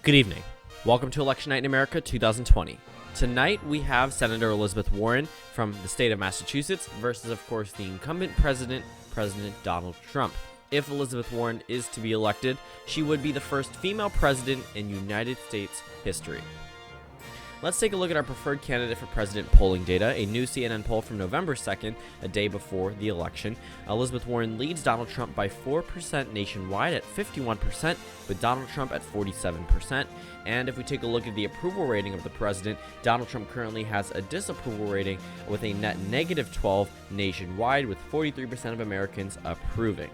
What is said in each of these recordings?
Good evening. Welcome to Election Night in America 2020. Tonight we have Senator Elizabeth Warren from the state of Massachusetts versus, of course, the incumbent President Donald Trump. If Elizabeth Warren is to be elected, she would be the first female president in United States history. Let's take a look at our preferred candidate for president polling data, a new CNN poll from November 2nd, a day before the election. Elizabeth Warren leads Donald Trump by 4% nationwide at 51%, with Donald Trump at 47%. And if we take a look at the approval rating of the president, Donald Trump currently has a disapproval rating with a net -12 nationwide, with 43% of Americans approving.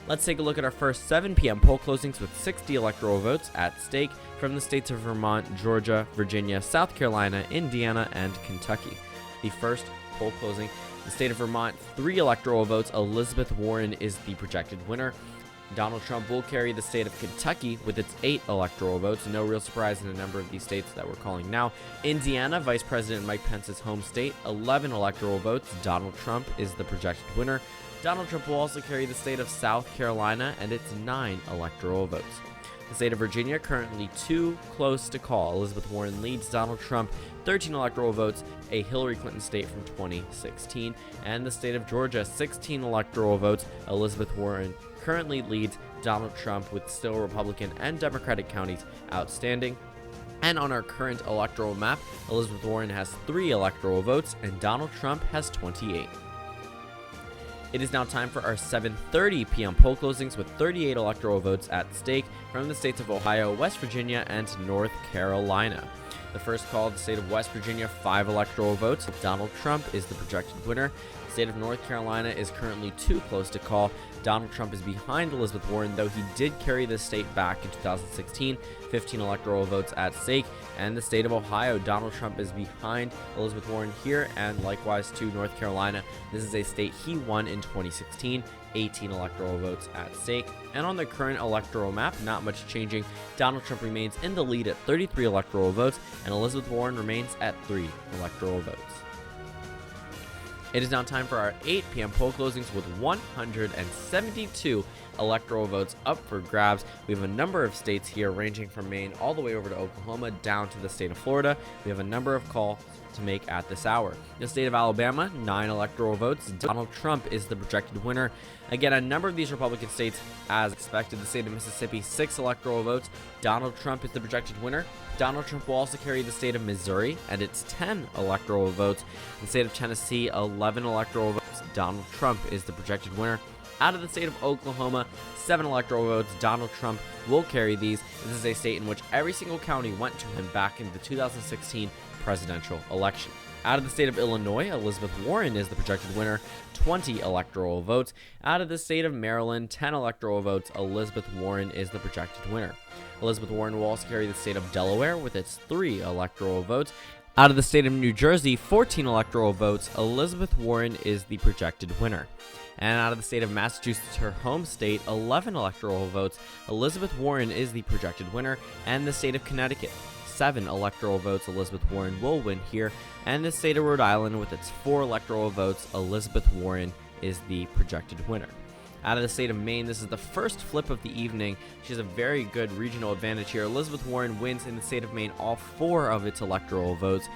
Let's take a look at our first 7 p.m. poll closings with 60 electoral votes at stake from the states of Vermont, Georgia, Virginia, South Carolina, Indiana, and Kentucky. The first poll closing, the state of Vermont, 3 electoral votes. Elizabeth Warren is the projected winner. Donald Trump will carry the state of Kentucky with its 8 electoral votes. No real surprise in a number of these states that we're calling now. Indiana, Vice President Mike Pence's home state, 11 electoral votes. Donald Trump is the projected winner. Donald Trump will also carry the state of South Carolina and its 9 electoral votes. The state of Virginia, currently too close to call. Elizabeth Warren leads Donald Trump 13 electoral votes, a Hillary Clinton state from 2016. And the state of Georgia, 16 electoral votes. Elizabeth Warren currently leads Donald Trump with still Republican and Democratic counties outstanding. And on our current electoral map, Elizabeth Warren has 3 electoral votes and Donald Trump has 28. It is now time for our 7:30 p.m. poll closings with 38 electoral votes at stake from the states of Ohio, West Virginia, and North Carolina. The first call, the state of West Virginia, 5 electoral votes. Donald Trump is the projected winner. The state of North Carolina is currently too close to call. Donald Trump is behind Elizabeth Warren, though he did carry the state back in 2016, 15 electoral votes at stake. And the state of Ohio, Donald Trump is behind Elizabeth Warren here, and likewise to North Carolina. This is a state he won in 2016, 18 electoral votes at stake. And on the current electoral map, not much changing. Donald Trump remains in the lead at 33 electoral votes, and Elizabeth Warren remains at 3 electoral votes. It is now time for our 8 p.m. poll closings with 172 electoral votes up for grabs. We have a number of states here ranging from Maine all the way over to Oklahoma down to the state of Florida. We have a number of calls to make at this hour. The state of Alabama, 9 electoral votes. Donald Trump is the projected winner. Again, a number of these Republican states, as expected. The state of Mississippi, 6 electoral votes. Donald Trump is the projected winner. Donald Trump will also carry the state of Missouri and its 10 electoral votes. The state of Tennessee, 11 electoral votes. Donald Trump is the projected winner. Out of the state of Oklahoma, 7 electoral votes. Donald Trump will carry these. This is a state in which every single county went to him back in the 2016 presidential election. Out of the state of Illinois, Elizabeth Warren is the projected winner, 20 electoral votes. Out of the state of Maryland, 10 electoral votes. Elizabeth Warren is the projected winner. Elizabeth Warren will also carry the state of Delaware with its 3 electoral votes. Out of the state of New Jersey, 14 electoral votes. Elizabeth Warren is the projected winner. And out of the state of Massachusetts, her home state, 11 electoral votes. Elizabeth Warren is the projected winner. And the state of Connecticut, 7 electoral votes. Elizabeth Warren will win here. And the state of Rhode Island with its 4 electoral votes. Elizabeth Warren is the projected winner. Out of the state of Maine, this is the first flip of the evening. She has a very good regional advantage here. Elizabeth Warren wins in the state of Maine all 4 of its electoral votes.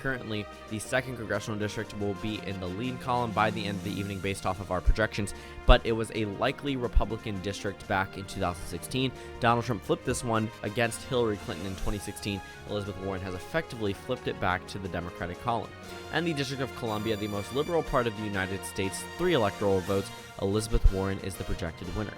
Currently, the 2nd congressional district will be in the lead column by the end of the evening based off of our projections, but it was a likely Republican district back in 2016. Donald Trump flipped this one against Hillary Clinton in 2016. Elizabeth Warren has effectively flipped it back to the Democratic column. And the District of Columbia, the most liberal part of the United States, 3 electoral votes. Elizabeth Warren is the projected winner.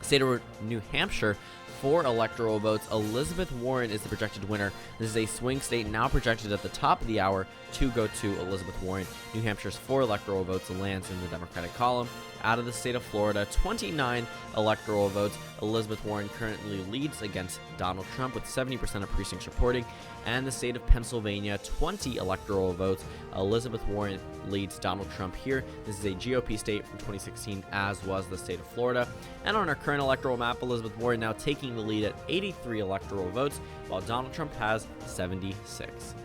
State of New Hampshire, 4 electoral votes. Elizabeth Warren is the projected winner. This is a swing state now projected at the top of the hour to go to Elizabeth Warren. New Hampshire's 4 electoral votes lands in the Democratic column. Out of the state of Florida, 29 electoral votes. Elizabeth Warren currently leads against Donald Trump with 70% of precincts reporting. And the state of Pennsylvania, 20 electoral votes. Elizabeth Warren leads Donald Trump here. This is a GOP state from 2016, as was the state of Florida. And on our current electoral map, Elizabeth Warren now taking the lead at 83 electoral votes, while Donald Trump has 76.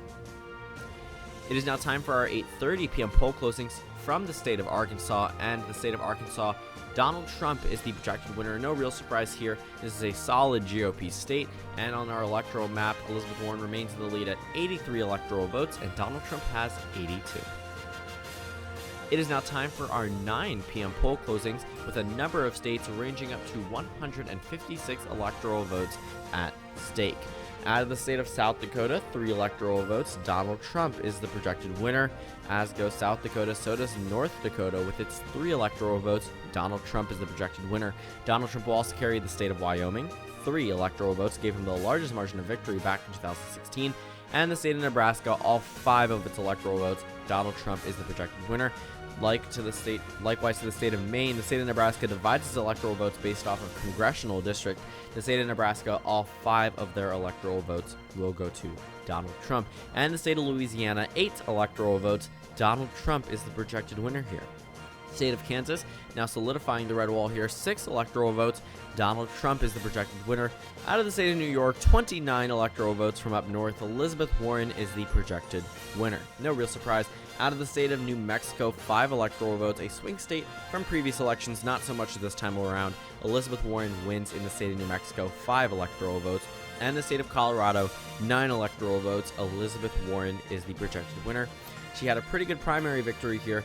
It is now time for our 8:30 p.m. poll closings from the state of Arkansas. And the state of Arkansas, Donald Trump is the projected winner. No real surprise here. This is a solid GOP state. And on our electoral map, Elizabeth Warren remains in the lead at 83 electoral votes, and Donald Trump has 82. It is now time for our 9 p.m. poll closings, with a number of states ranging up to 156 electoral votes at stake. Out of the state of South Dakota, 3 electoral votes. Donald Trump is the projected winner. As goes South Dakota, so does North Dakota with its 3 electoral votes. Donald Trump is the projected winner. Donald Trump will also carry the state of Wyoming. 3 electoral votes gave him the largest margin of victory back in 2016. And the state of Nebraska, all 5 of its electoral votes. Donald Trump is the projected winner. Likewise to the state of Maine, the state of Nebraska divides its electoral votes based off of congressional district. The state of Nebraska, all 5 of their electoral votes will go to Donald Trump. And the state of Louisiana, 8 electoral votes. Donald Trump is the projected winner here. State of Kansas, now solidifying the red wall here, 6 electoral votes. Donald Trump is the projected winner. Out of the state of New York, 29 electoral votes from up north. Elizabeth Warren is the projected winner. No real surprise. Out of the state of New Mexico, 5 electoral votes, a swing state from previous elections, not so much this time around. Elizabeth Warren wins in the state of New Mexico, 5 electoral votes. And the state of Colorado, 9 electoral votes. Elizabeth Warren is the projected winner. She had a pretty good primary victory here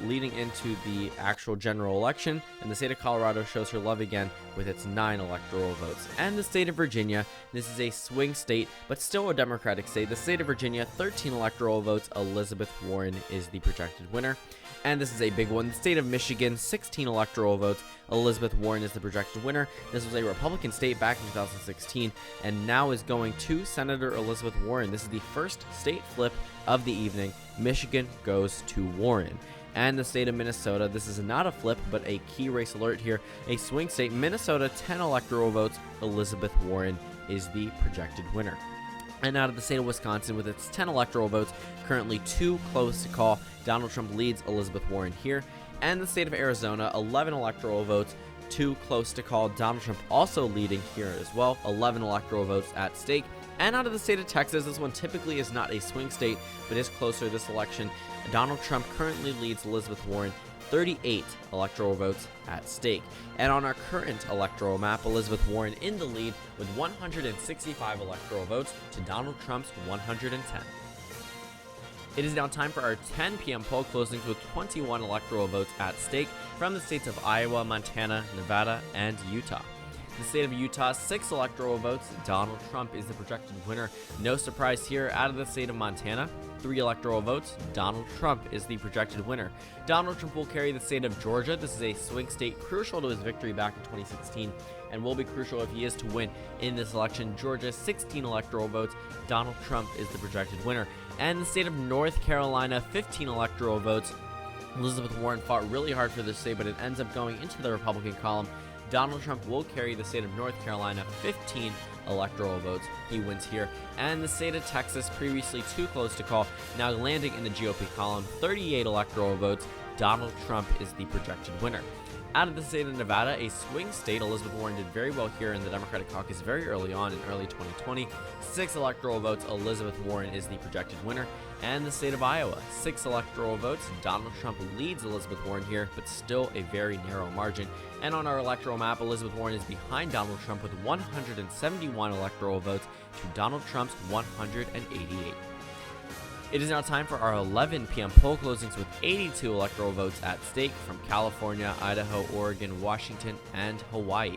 leading into the actual general election, and the state of Colorado shows her love again with its 9 electoral votes. And the state of Virginia, this is a swing state, but still a Democratic state. The state of Virginia, 13 electoral votes. Elizabeth Warren is the projected winner. And this is a big one. The state of Michigan, 16 electoral votes. Elizabeth Warren is the projected winner. This was a Republican state back in 2016 and now is going to Senator Elizabeth Warren. This is the first state flip of the evening. Michigan goes to Warren. And the state of Minnesota, this is not a flip, but a key race alert here. A swing state, Minnesota, 10 electoral votes. Elizabeth Warren is the projected winner. And out of the state of Wisconsin, with its 10 electoral votes, currently 2 close to call, Donald Trump leads Elizabeth Warren here. And the state of Arizona, 11 electoral votes, 2 close to call, Donald Trump also leading here as well, 11 electoral votes at stake. And out of the state of Texas, this one typically is not a swing state, but is closer this election. Donald Trump currently leads Elizabeth Warren, 38 electoral votes at stake. And on our current electoral map, Elizabeth Warren in the lead with 165 electoral votes to Donald Trump's 110. It is now time for our 10 p.m. poll closings with 21 electoral votes at stake from the states of Iowa, Montana, Nevada, and Utah. The state of Utah, 6 electoral votes. Donald Trump is the projected winner. No surprise here. Out of the state of Montana, 3 electoral votes. Donald Trump is the projected winner. Donald Trump will carry the state of Georgia. This is a swing state crucial to his victory back in 2016 and will be crucial if he is to win in this election. Georgia, 16 electoral votes. Donald Trump is the projected winner. And the state of North Carolina, 15 electoral votes. Elizabeth Warren fought really hard for this state, but it ends up going into the Republican column. Donald Trump will carry the state of North Carolina, 15 electoral votes. He wins here. And the state of Texas, previously 2 close to call, now landing in the GOP column, 38 electoral votes. Donald Trump is the projected winner. Out of the state of Nevada, a swing state, Elizabeth Warren did very well here in the Democratic caucus very early on in early 2020. 6 electoral votes, Elizabeth Warren is the projected winner. And the state of Iowa, 6 electoral votes. Donald Trump leads Elizabeth Warren here, but still a very narrow margin. And on our electoral map, Elizabeth Warren is behind Donald Trump with 171 electoral votes to Donald Trump's 188. It is now time for our 11 p.m. poll closings with 82 electoral votes at stake from California, Idaho, Oregon, Washington, and Hawaii.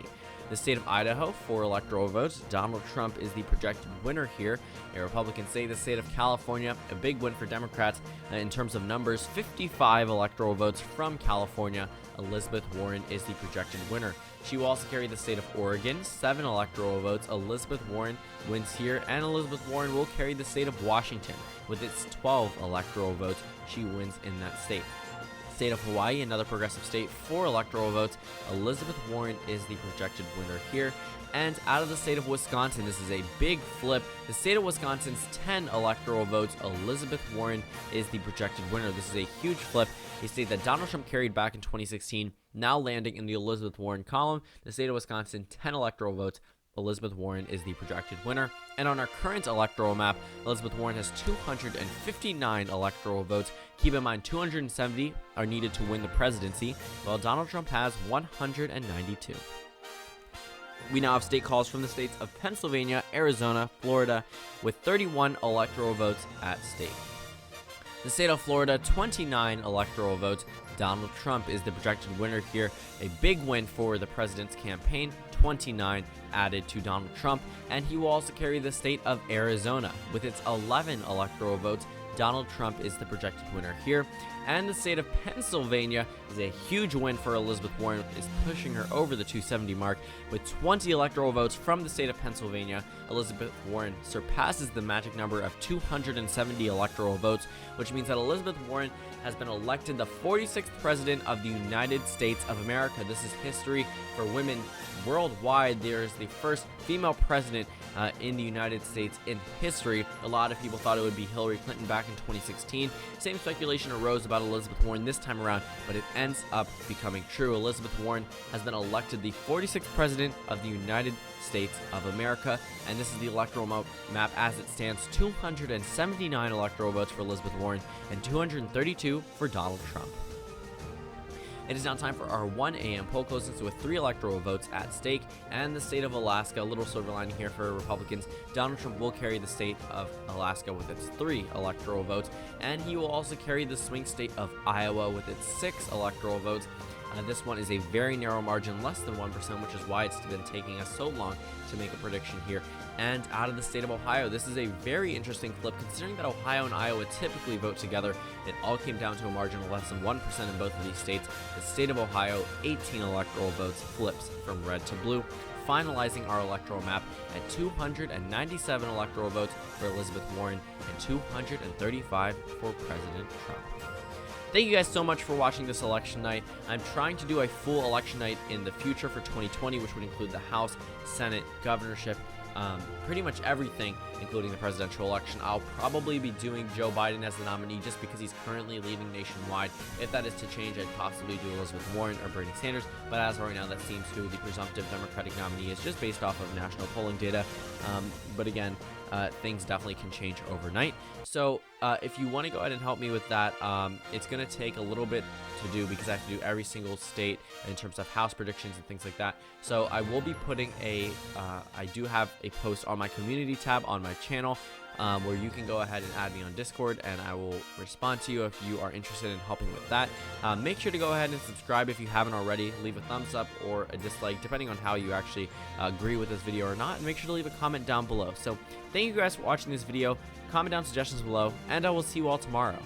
The state of Idaho, 4 electoral votes. Donald Trump is the projected winner here. A Republican state. The state of California, a big win for Democrats in terms of numbers. 55 electoral votes from California. Elizabeth Warren is the projected winner. She will also carry the state of Oregon, 7 electoral votes. Elizabeth Warren wins here, and Elizabeth Warren will carry the state of Washington with its 12 electoral votes. She wins in that state. State of Hawaii, another progressive state, 4 electoral votes. Elizabeth Warren is the projected winner here. And out of the state of Wisconsin, this is a big flip. The state of Wisconsin's 10 electoral votes. Elizabeth Warren is the projected winner. This is a huge flip. A state that Donald Trump carried back in 2016, now landing in the Elizabeth Warren column. The state of Wisconsin, 10 electoral votes. Elizabeth Warren is the projected winner. And on our current electoral map, Elizabeth Warren has 259 electoral votes. Keep in mind, 270 are needed to win the presidency, while Donald Trump has 192. We now have state calls from the states of Pennsylvania, Arizona, Florida, with 31 electoral votes at stake. The state of Florida, 29 electoral votes. Donald Trump is the projected winner here. A big win for the president's campaign, 29 added to Donald Trump. And he will also carry the state of Arizona. With its 11 electoral votes, Donald Trump is the projected winner here. And the state of Pennsylvania is a huge win for Elizabeth Warren, is pushing her over the 270 mark. With 20 electoral votes from the state of Pennsylvania, Elizabeth Warren surpasses the magic number of 270 electoral votes, which means that Elizabeth Warren has been elected the 46th president of the United States of America. This is history for women worldwide. There is the first female president in the United States in history. A lot of people thought it would be Hillary Clinton back in 2016. Same speculation arose about Elizabeth Warren this time around, but it ends up becoming true. Elizabeth Warren has been elected the 46th president of the United States of America, and this is the electoral map as it stands: 279 electoral votes for Elizabeth Warren and 232 for Donald Trump. It is now time for our 1 a.m. poll closings with 3 electoral votes at stake. And the state of Alaska, a little silver lining here for Republicans. Donald Trump will carry the state of Alaska with its 3 electoral votes, and he will also carry the swing state of Iowa with its 6 electoral votes. This one is a very narrow margin, less than 1%, which is why it's been taking us so long to make a prediction here. And out of the state of Ohio, this is a very interesting flip, considering that Ohio and Iowa typically vote together. It all came down to a margin of less than 1% in both of these states. The state of Ohio, 18 electoral votes, flips from red to blue, finalizing our electoral map at 297 electoral votes for Elizabeth Warren and 235 for President Trump. Thank you guys so much for watching this election night. I'm trying to do a full election night in the future for 2020, which would include the House, Senate, governorship, pretty much everything, including the presidential election. I'll probably be doing Joe Biden as the nominee just because he's currently leading nationwide. If that is to change, I'd possibly do Elizabeth Warren or Bernie Sanders, but as of right now, that seems who the presumptive Democratic nominee is, just based off of national polling data. But again, things definitely can change overnight. So if you want to go ahead and help me with that, it's going to take a little bit to do because I have to do every single state in terms of house predictions and things like that. So I will be putting I do have a post on my community tab on my channel where you can go ahead and add me on Discord, and I will respond to you if you are interested in helping with that. Make sure to go ahead and subscribe if you haven't already. Leave a thumbs up or a dislike, depending on how you actually agree with this video or not, and make sure to leave a comment down below. So thank you guys for watching this video. Comment down suggestions below, and I will see you all tomorrow.